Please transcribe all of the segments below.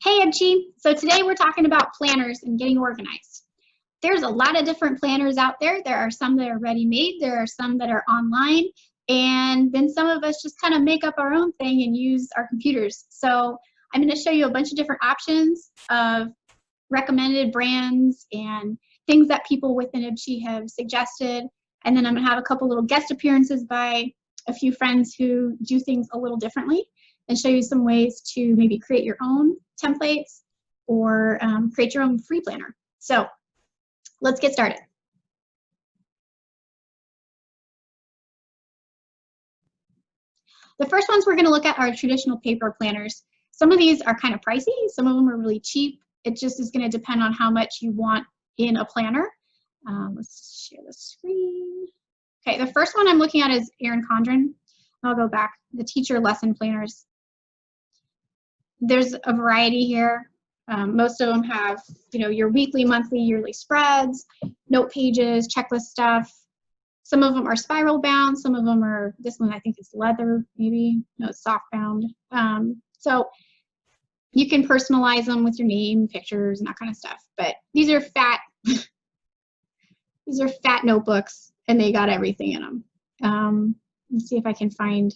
Hey Ebchi, so today we're talking about planners and getting organized. There's a lot of different planners out there. There are some that are ready-made, there are some that are online, and then some of us just kind of make up our own thing and use our computers. So I'm going to show you a bunch of different options of recommended brands and things that people within Ebchi have suggested. And then I'm going to have a couple little guest appearances by a few friends who do things a little differently and show you some ways to maybe create your own templates or create your own free planner. So let's get started. The first ones we're going to look at are traditional paper planners. Some of these are kind of pricey, some of them are really cheap. It just is going to depend on how much you want in a planner. Let's share the screen. Okay, the first one I'm looking at is Erin Condren. I'll go back, the teacher lesson planners. There's a variety here. Most of them have, your weekly, monthly, yearly spreads, note pages, checklist stuff. Some of them are spiral bound. Some of them are, this one I think is leather, maybe. No, it's soft bound. So you can personalize them with your name, pictures, and that kind of stuff. But these are fat, these are fat notebooks, and they got everything in them. Let's see if I can find,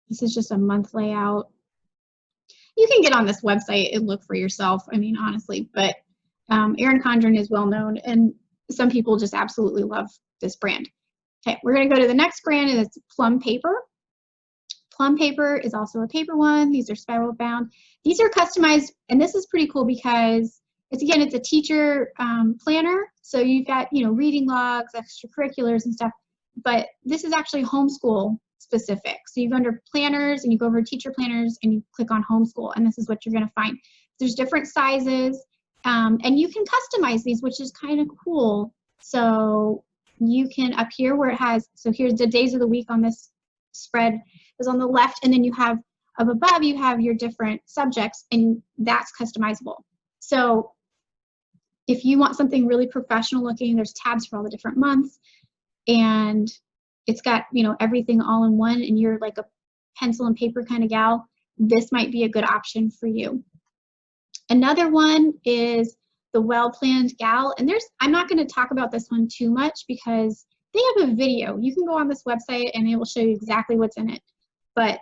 this is just a month layout. You can get on this website and look for yourself, I mean, honestly, but Erin Condren is well known, and some people just absolutely love this brand. Okay, we're gonna go to the next brand, and it's Plum Paper. Plum Paper is also a paper one. These are spiral bound. These are customized, and this is pretty cool because it's a teacher planner. So you've got, reading logs, extracurriculars and stuff, but this is actually homeschool specific. So you go under planners and you go over teacher planners and you click on homeschool, and this is what you're going to find. There's different sizes, and you can customize these, which is kind of cool. So you can, up here where it has, so here's the days of the week on this spread is on the left, and then you have up above you have your different subjects, and that's customizable. So if you want something really professional looking, there's tabs for all the different months, and it's got, everything all in one, and you're like a pencil and paper kind of gal, this might be a good option for you. Another one is the Well Planned Gal, and I'm not going to talk about this one too much because they have a video. You can go on this website and it will show you exactly what's in it. But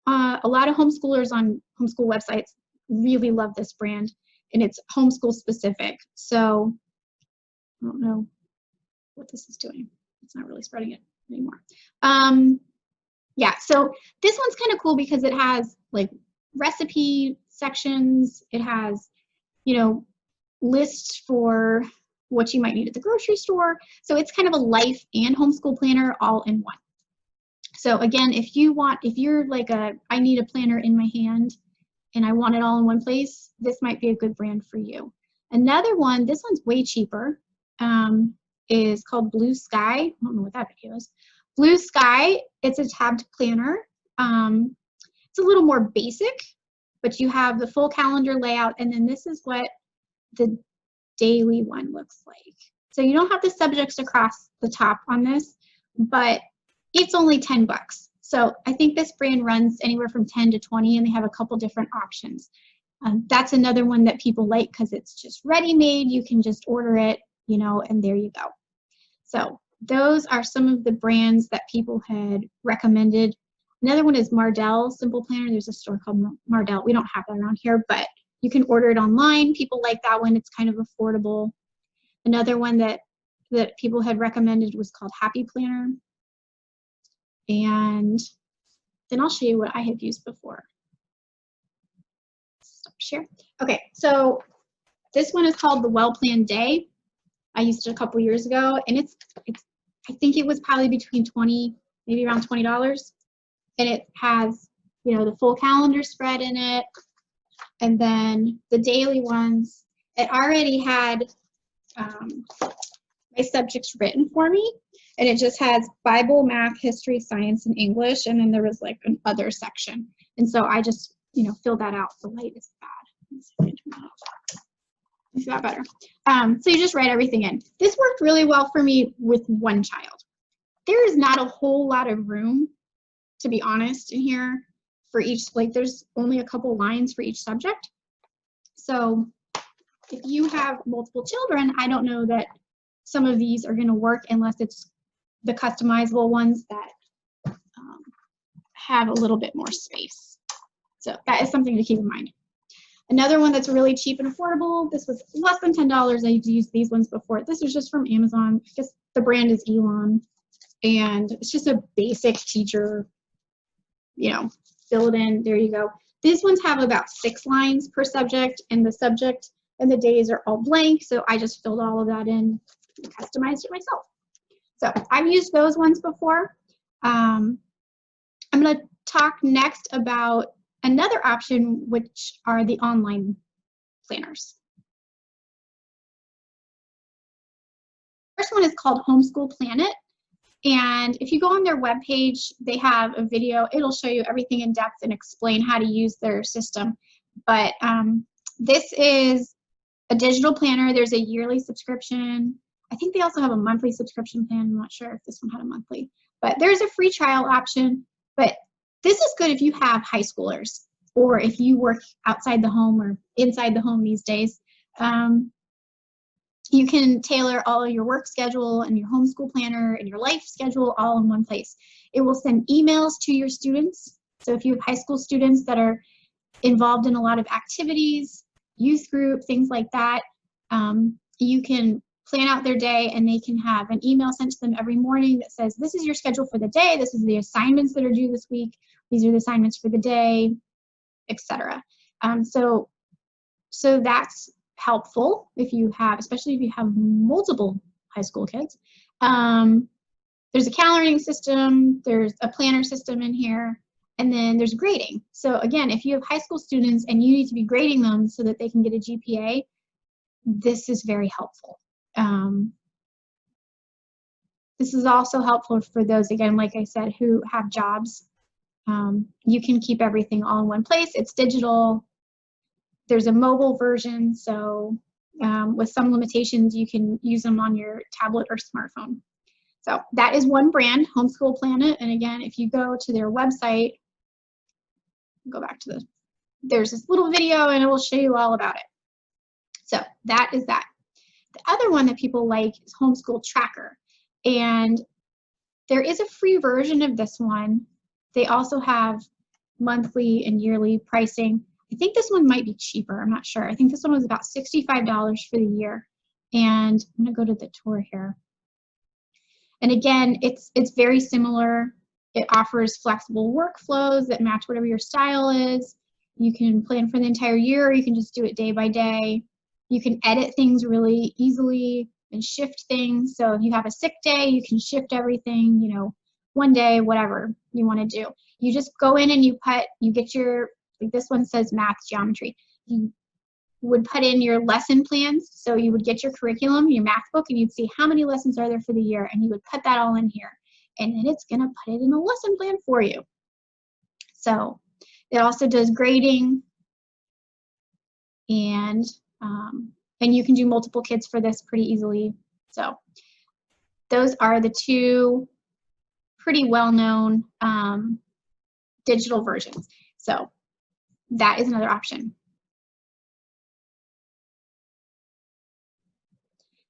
a lot of homeschoolers on homeschool websites really love this brand, and it's homeschool specific. So I don't know what this is doing. It's not really spreading it anymore. Yeah, so this one's kind of cool because it has like recipe sections. It has, lists for what you might need at the grocery store. So it's kind of a life and homeschool planner all in one. So again, if you're like I need a planner in my hand and I want it all in one place, this might be a good brand for you. Another one, this one's way cheaper, is called Blue Sky. I don't know what that video is. Blue Sky, it's a tabbed planner. It's a little more basic, but you have the full calendar layout, and then this is what the daily one looks like. So you don't have the subjects across the top on this, but it's only 10 bucks. So I think this brand runs anywhere from 10 to 20, and they have a couple different options. That's another one that people like because it's just ready-made. You can just order it, and there you go. So those are some of the brands that people had recommended. Another one is Mardell Simple Planner. There's a store called Mardell. We don't have that around here, but you can order it online. People like that one. It's kind of affordable. Another one that people had recommended was called Happy Planner. And then I'll show you what I have used before. Stop share. Okay, so this one is called the Well Planned Day. I used it a couple years ago, and I think it was probably between 20, maybe around $20. And it has, the full calendar spread in it. And then the daily ones, it already had my subjects written for me. And it just has Bible, math, history, science, and English. And then there was like an other section. And so I just, filled that out. The light is bad. Is that better? So you just write everything in. This worked really well for me with one child. There is not a whole lot of room, to be honest, in here for each, like there's only a couple lines for each subject. So if you have multiple children, I don't know that some of these are going to work unless it's the customizable ones that have a little bit more space. So that is something to keep in mind. Another one that's really cheap and affordable, this was less than $10. I've used these ones before. This is just from Amazon. Just the brand is Elon. And it's just a basic teacher, you know, fill it in, there you go. These ones have about 6 lines per subject, and the subject and the days are all blank, so I just filled all of that in and customized it myself. So I've used those ones before. I'm going to talk next about another option, which are the online planners. First one is called Homeschool Planet. And if you go on their webpage, they have a video. It'll show you everything in depth and explain how to use their system. But this is a digital planner. There's a yearly subscription. I think they also have a monthly subscription plan. I'm not sure if this one had a monthly. But there's a free trial option. But this is good if you have high schoolers or if you work outside the home or inside the home these days. You can tailor all of your work schedule and your homeschool planner and your life schedule all in one place. It will send emails to your students. So if you have high school students that are involved in a lot of activities, youth group, things like that, you can plan out their day and they can have an email sent to them every morning that says, this is your schedule for the day, this is the assignments that are due this week, these are the assignments for the day, etc. So that's helpful if you have, especially if you have multiple high school kids. There's a calendaring system, there's a planner system in here, and then there's grading. So again, if you have high school students and you need to be grading them so that they can get a GPA, this is very helpful. This is also helpful for those, again, like I said, who have jobs. You can keep everything all in one place. It's digital. There's a mobile version, so with some limitations, you can use them on your tablet or smartphone. So that is one brand, Homeschool Planet. And again, if you go to their website, go back to there's this little video and it will show you all about it. So that is that. The other one that people like is Homeschool Tracker. And there is a free version of this one. They also have monthly and yearly pricing. I think this one might be cheaper, I'm not sure. I think this one was about $65 for the year. And I'm gonna go to the tour here. And again, it's very similar. It offers flexible workflows that match whatever your style is. You can plan for the entire year, or you can just do it day by day. You can edit things really easily and shift things. So if you have a sick day, you can shift everything, you know, one day, whatever you want to do. You just go in and you get your, like this one says math geometry. You would put in your lesson plans. So you would get your curriculum, your math book, and you'd see how many lessons are there for the year, and you would put that all in here. And then it's gonna put it in a lesson plan for you. So it also does grading, and you can do multiple kids for this pretty easily. So those are the two pretty well-known digital versions. So that is another option.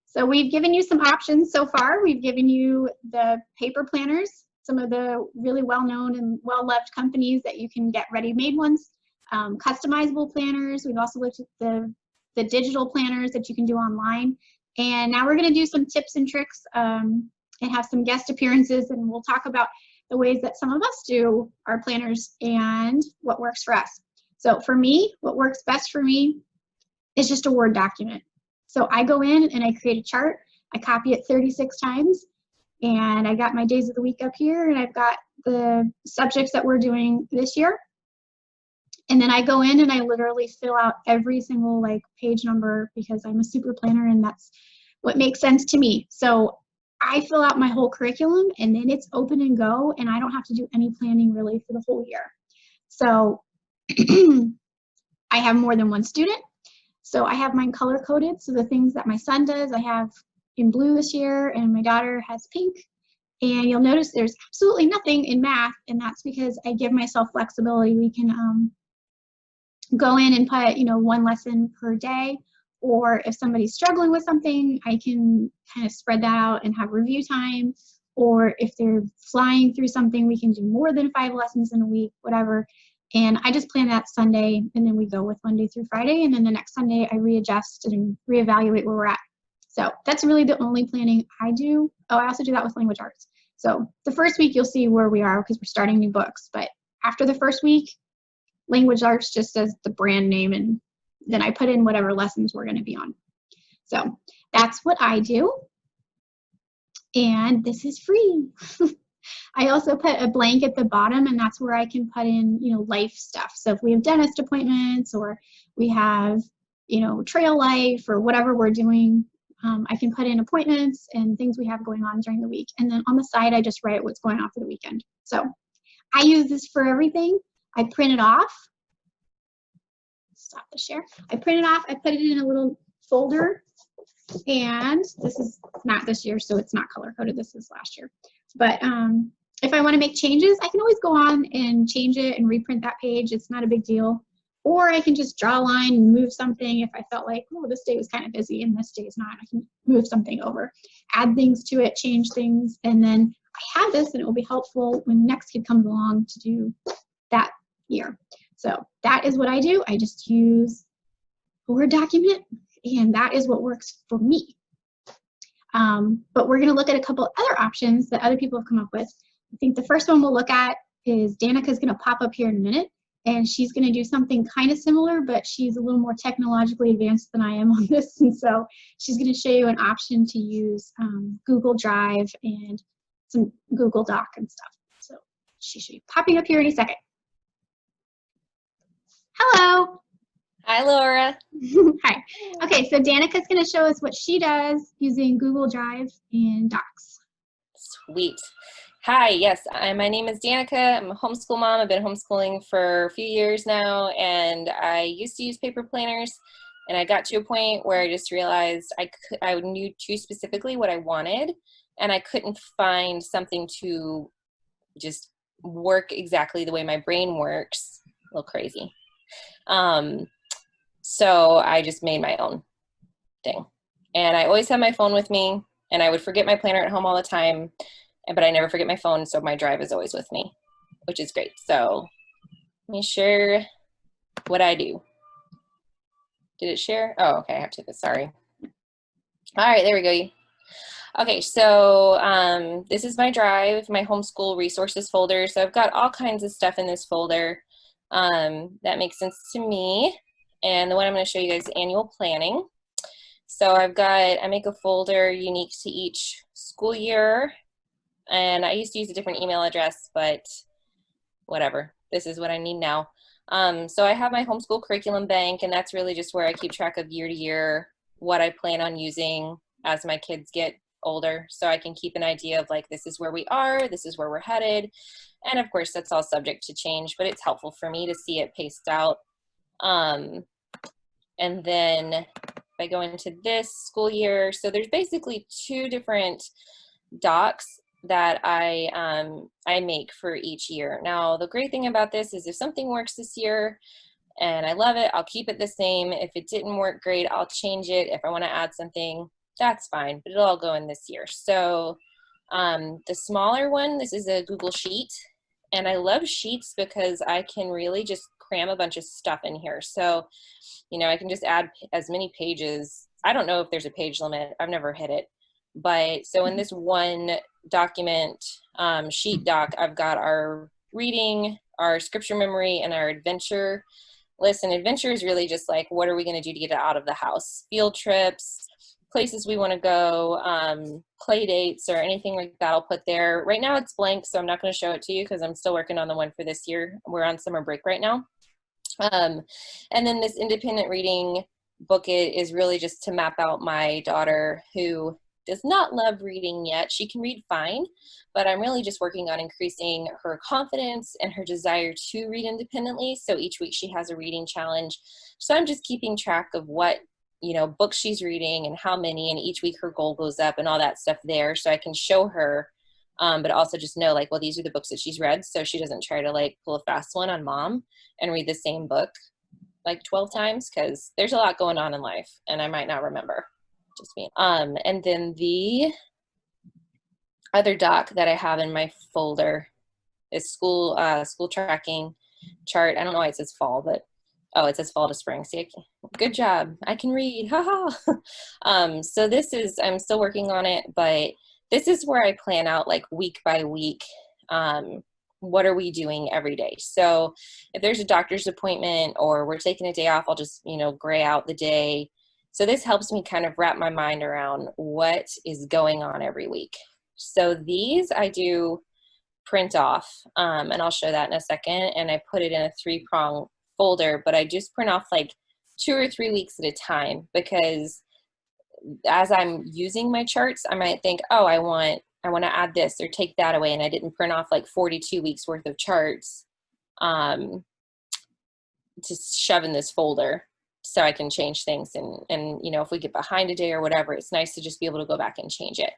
So we've given you some options so far. We've given you the paper planners, some of the really well-known and well-loved companies that you can get ready-made ones, customizable planners. We've also looked at the digital planners that you can do online. And now we're gonna do some tips and tricks and have some guest appearances, and we'll talk about the ways that some of us do our planners and what works for us. So for me, what works best for me is just a Word document. So I go in and I create a chart, I copy it 36 times, and I got my days of the week up here, and I've got the subjects that we're doing this year. And then I go in and I literally fill out every single page number because I'm a super planner and that's what makes sense to me. So I fill out my whole curriculum and then it's open and go, and I don't have to do any planning really for the whole year. So I have more than one student. So I have mine color coded. So the things that my son does, I have in blue this year, and my daughter has pink. And you'll notice there's absolutely nothing in math, and that's because I give myself flexibility. We can go in and put, one lesson per day, or if somebody's struggling with something, I can kind of spread that out and have review time. Or if they're flying through something, we can do more than 5 lessons in a week, whatever. And I just plan that Sunday, and then we go with Monday through Friday, and then the next Sunday I readjust and reevaluate where we're at. So that's really the only planning I do. Oh, I also do that with language arts. So the first week you'll see where we are because we're starting new books, but after the first week, language arts just says the brand name, and then I put in whatever lessons we're going to be on. So that's what I do. And this is free. I also put a blank at the bottom, and that's where I can put in, life stuff. So if we have dentist appointments, or we have, trail life, or whatever we're doing, I can put in appointments and things we have going on during the week. And then on the side, I just write what's going on for the weekend. So I use this for everything. I print it off. Stop the share. I print it off. I put it in a little folder. And this is not this year, so it's not color coded. This is last year. But if I want to make changes, I can always go on and change it and reprint that page. It's not a big deal. Or I can just draw a line and move something if I felt like, oh, this day was kind of busy and this day is not. I can move something over, add things to it, change things, and then I have this, and it will be helpful when the next kid comes along to do that year. So that is what I do. I just use a Word document, and that is what works for me. But we're going to look at a couple other options that other people have come up with. I think the first one we'll look at is Danica's going to pop up here in a minute, and she's going to do something kind of similar, but she's a little more technologically advanced than I am on this, and so she's going to show you an option to use Google Drive and some Google Doc and stuff. So she should be popping up here in a second. Hello. Hi, Laura. Hi. Okay, so Danica's going to show us what she does using Google Drive and Docs. Sweet. Hi, yes, my name is Danica. I'm a homeschool mom. I've been homeschooling for a few years now, and I used to use paper planners, and I got to a point where I just realized I knew too specifically what I wanted, and I couldn't find something to just work exactly the way my brain works. A little crazy. So I just made my own thing. And I always have my phone with me, and I would forget my planner at home all the time, but I never forget my phone, so my drive is always with me, which is great. So let me share what I do. Did it share? Oh, okay, I have to, sorry. All right, there we go. Okay, so this is my drive, my homeschool resources folder. So I've got all kinds of stuff in this folder that makes sense to me. And the one I'm going to show you guys is annual planning. So I make a folder unique to each school year. And I used to use a different email address, but whatever. This is what I need now. So I have my homeschool curriculum bank, and that's really just where I keep track of year to year what I plan on using as my kids get older. So I can keep an idea of like, this is where we are, this is where we're headed. And of course, that's all subject to change, but it's helpful for me to see it paced out. And then if I go into this school year, so there's basically 2 different docs that I make for each year. Now, the great thing about this is if something works this year and I love it, I'll keep it the same. If it didn't work great, I'll change it. If I want to add something, that's fine, but it'll all go in this year. So the smaller one, this is a Google Sheet, and I love Sheets because I can really just cram a bunch of stuff in here. So, I can just add as many pages. I don't know if there's a page limit. I've never hit it. But so in this one document, sheet doc, I've got our reading, our scripture memory, and our adventure list. And adventure is really just like, what are we going to do to get out of the house? Field trips, places we want to go, play dates, or anything like that I'll put there. Right now it's blank, so I'm not going to show it to you because I'm still working on the one for this year. We're on summer break right now. And then this independent reading bucket is really just to map out my daughter who does not love reading yet. She can read fine, but I'm really just working on increasing her confidence and her desire to read independently. So each week she has a reading challenge. So I'm just keeping track of what, books she's reading and how many, and each week her goal goes up and all that stuff there. So I can show her But also just know like, well, these are the books that she's read. So she doesn't try to like pull a fast one on mom and read the same book like 12 times, because there's a lot going on in life and I might not remember. Just me. And then the other doc that I have in my folder is school tracking chart. I don't know why it says fall, but it says fall to spring. See, good job. I can read. Haha. So this is, I'm still working on it, but this is where I plan out like week by week. What are we doing every day? So if there's a doctor's appointment or we're taking a day off, I'll just, gray out the day. So this helps me kind of wrap my mind around what is going on every week. So these I do print off, and I'll show that in a second. And I put it in a 3-prong folder, but I just print off like 2 or 3 weeks at a time, because as I'm using my charts, I might think, oh, I want to add this or take that away. And I didn't print off like 42 weeks worth of charts to shove in this folder so I can change things. And if we get behind a day or whatever, it's nice to just be able to go back and change it.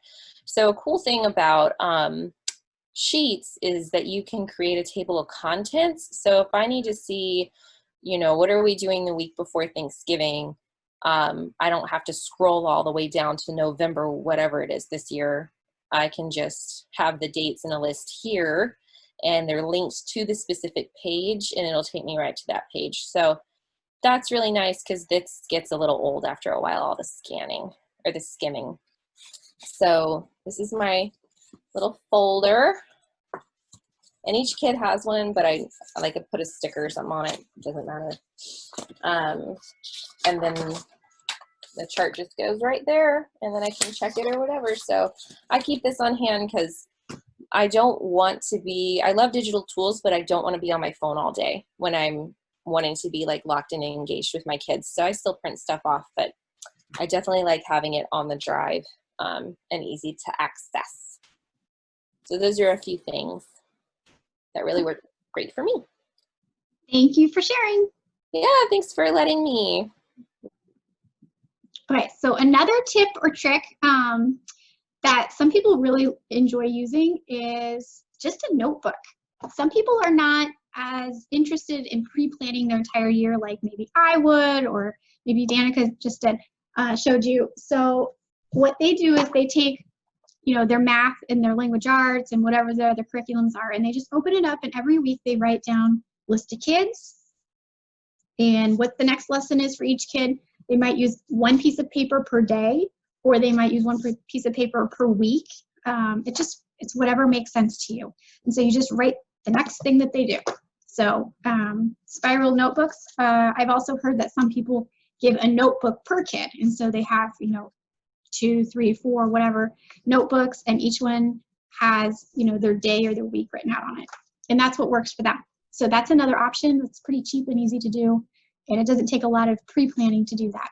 So a cool thing about Sheets is that you can create a table of contents. So if I need to see, what are we doing the week before Thanksgiving? I don't have to scroll all the way down to November, whatever it is this year. I can just have the dates in a list here, and they're linked to the specific page, and it'll take me right to that page. So that's really nice, because this gets a little old after a while, all the scanning or the skimming. So this is my little folder, and each kid has one, but I like to put a sticker or something on it. It doesn't matter. And then the chart just goes right there, and then I can check it or whatever. So I keep this on hand because I don't want to be, I love digital tools, but I don't want to be on my phone all day when I'm wanting to be like locked in and engaged with my kids. So I still print stuff off, but I definitely like having it on the drive and easy to access. So those are a few things that really work great for me. Thank you for sharing. Yeah, thanks for letting me. Okay, so another tip or trick that some people really enjoy using is just a notebook. Some people are not as interested in pre-planning their entire year like maybe I would, or maybe Danica just showed you. So what they do is they take their math and their language arts and whatever their other curriculums are, and they just open it up, and every week they write down list of kids and what the next lesson is for each kid. They might use one piece of paper per day, or they might use one piece of paper per week. It's whatever makes sense to you. And so you just write the next thing that they do. So spiral notebooks. I've also heard that some people give a notebook per kid. And so they have, 2, 3, 4, whatever notebooks, and each one has, their day or their week written out on it. And that's what works for them. So that's another option that's pretty cheap and easy to do. And it doesn't take a lot of pre-planning to do that.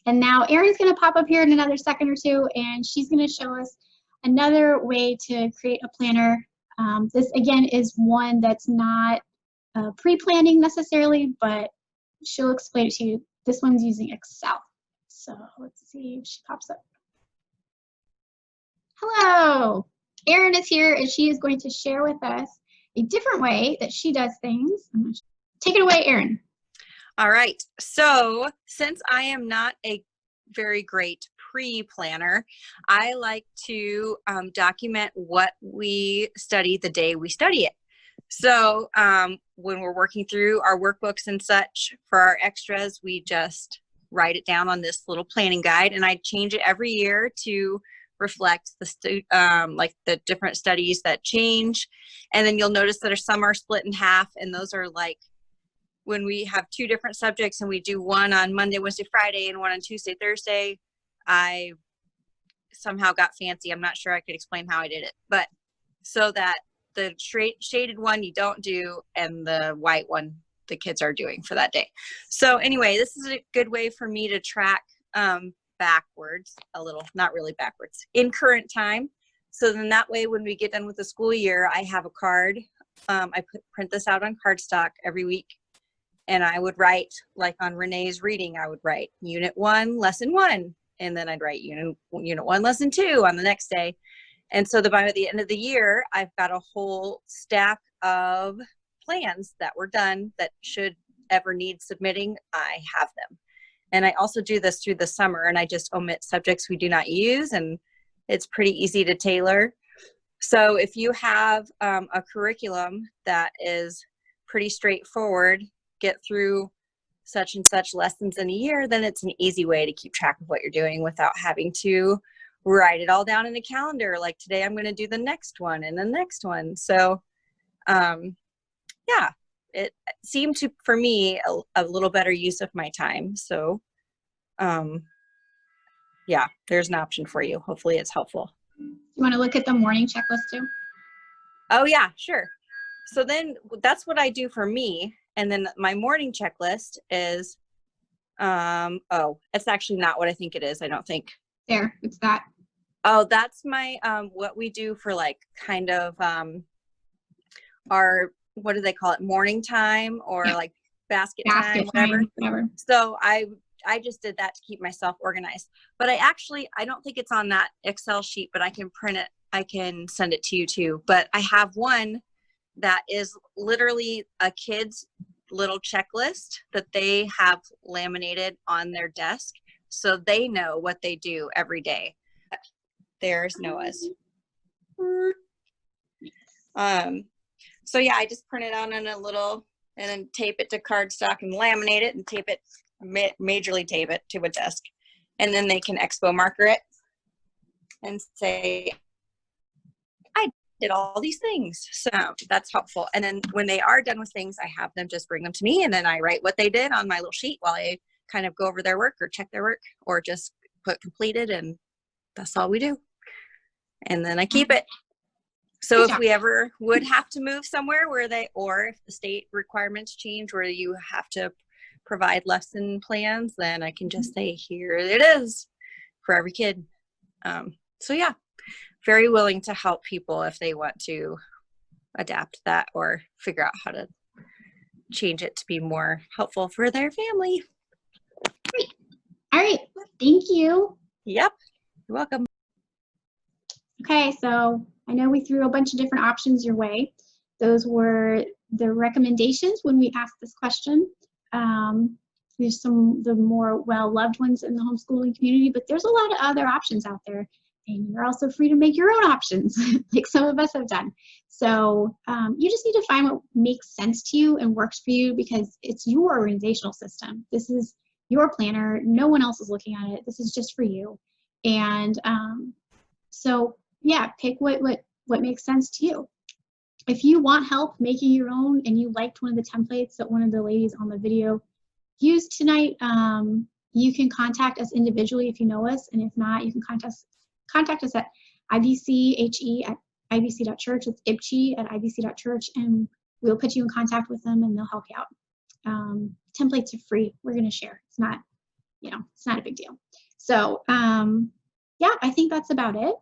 And now Erin's going to pop up here in another second or two, and she's going to show us another way to create a planner. This, again, is one that's not pre-planning necessarily, but she'll explain it to you. This one's using Excel. So let's see if she pops up. Hello. Erin is here, and she is going to share with us a different way that she does things. Take it away, Erin. All right. So since I am not a very great pre-planner, I like to document what we study the day we study it. So when we're working through our workbooks and such for our extras, we just write it down on this little planning guide, and I change it every year to reflect the different studies that change. And then you'll notice that some are split in half, and those are like when we have 2 different subjects and we do one on Monday, Wednesday, Friday, and one on Tuesday, Thursday. I somehow got fancy. I'm not sure I could explain how I did it, but so that the shaded one you don't do, and the white one the kids are doing for that day. So anyway, this is a good way for me to track backwards a little, not really backwards, in current time. So then that way when we get done with the school year, I have a card. I print this out on cardstock every week, and I would write, like on Renee's reading, I would write Unit 1, Lesson 1, and then I'd write unit 1, lesson 2 on the next day. And so by the end of the year, I've got a whole stack of plans that were done that should ever need submitting. I have them. And I also do this through the summer, and I just omit subjects we do not use, and it's pretty easy to tailor. So if you have a curriculum that is pretty straightforward, get through such and such lessons in a year, then it's an easy way to keep track of what you're doing without having to write it all down in a calendar. Like today I'm going to do the next one and the next one. So yeah, it seemed to, for me, a little better use of my time. So yeah, there's an option for you. Hopefully it's helpful. You want to look at the morning checklist too? Oh yeah, sure. So then that's what I do for me. And then my morning checklist is, oh, it's actually not what I think it is. I don't think. There, it's that. Oh, that's my, what we do for like kind of our, what do they call it? Morning time or like basket time, whatever. So I just did that to keep myself organized, but I don't think it's on that Excel sheet, but I can print it. I can send it to you too. But I have one that is literally a kid's little checklist that they have laminated on their desk. So they know what they do every day. There's Noah's. So yeah, I just print it out in a little, and then tape it to cardstock and laminate it and tape it, majorly tape it to a desk. And then they can expo marker it and say, I did all these things. So that's helpful. And then when they are done with things, I have them just bring them to me, and then I write what they did on my little sheet while I kind of go over their work or check their work or just put completed, and that's all we do. And then I keep it. So if we ever would have to move somewhere or if the state requirements change where you have to provide lesson plans, then I can just say, here it is for every kid. So yeah, very willing to help people if they want to adapt that or figure out how to change it to be more helpful for their family. Great. All right. Thank you. Yep. You're welcome. Okay, so I know we threw a bunch of different options your way. Those were the recommendations when we asked this question. There's some of the more well-loved ones in the homeschooling community, but there's a lot of other options out there. And you're also free to make your own options, like some of us have done. So you just need to find what makes sense to you and works for you, because it's your organizational system. This is your planner. No one else is looking at it. This is just for you. And so yeah, pick what makes sense to you. If you want help making your own and you liked one of the templates that one of the ladies on the video used tonight, you can contact us individually if you know us, and if not, you can contact us at ibche@ibc.church. It's ibche@ibc.church, and we'll put you in contact with them and they'll help you out. Templates are free. We're going to share. It's not, it's not a big deal. So yeah, I think that's about it.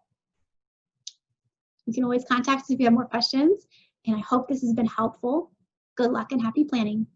You can always contact us if you have more questions, and I hope this has been helpful. Good luck and happy planning.